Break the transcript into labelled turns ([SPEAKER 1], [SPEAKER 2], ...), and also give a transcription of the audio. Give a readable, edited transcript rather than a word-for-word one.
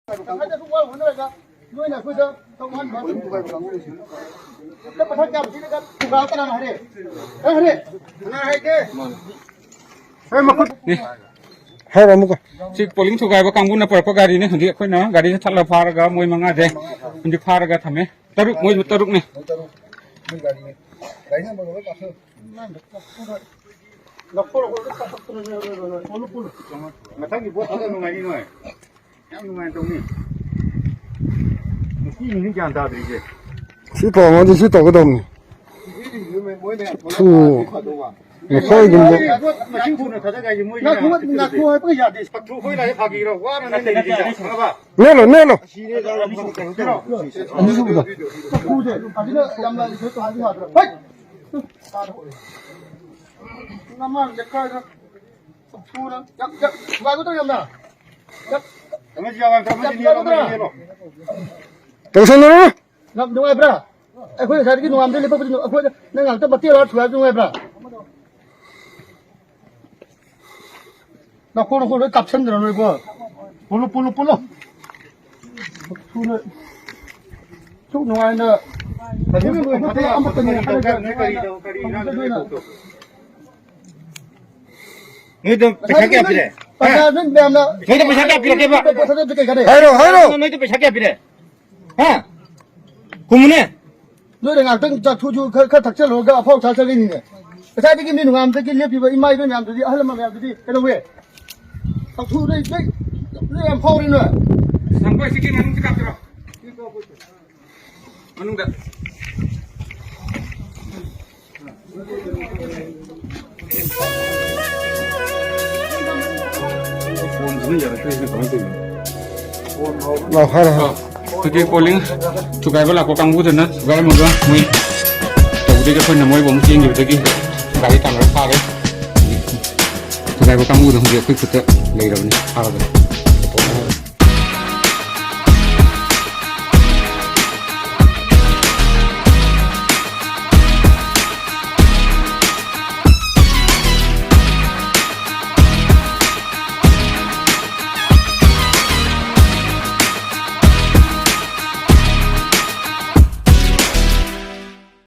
[SPEAKER 1] hai rồi muka si polling thugai ba kangbu na parko gari ne handi khoi na gari thala pharaga moi manga je handi pharaga thame taruk moi taruk ne matang ibu ada nungai ni noi yang nungai tong ni mesti ni jangan dah diri je
[SPEAKER 2] si to ma si to ko dom ni thu nó khơi cũng được. Nè rồi. Đâu sao nữa?
[SPEAKER 3] Ngập đúng rồi bra. Ai khơi sai cái nungam đấy lấy bắp khơi nó ngập tới bát tiêu đó chuột đúng rồi bra. 나 콜로 딱 천들어 놓고 볼로 쭉 놓아야 돼. 저기 뭐 그때 아무것도 안 하는
[SPEAKER 1] 너희도 배차게 앞이래.
[SPEAKER 3] 빠자는 배나.
[SPEAKER 1] 너희도 배차게 앞이래 개봐.
[SPEAKER 2] 하이로.
[SPEAKER 1] 너희도 배차게 앞이래. 아, 고문해.
[SPEAKER 3] 너희들 악당 자 투주 그 닥쳐로 그 아파고 잘 살리는데. 사실 이게 민우 암들이 lep이고 이마이 뱀 암들이 할만 암들이 그래 왜? 투를 왜 파울이네.
[SPEAKER 1] 상관 시키는 놈들 갑들어. 어느 거?
[SPEAKER 2] Nào hai rồi.
[SPEAKER 1] Cái polling tụi cái là có căng bút rồi nó tụi cái một cái mui tụi cái phân là mui bóng chiên nhiều tới kia tụi cái tạm nó pha đấy tụi cái có căng bút rồi không biết quyết lấy rồi pha rồi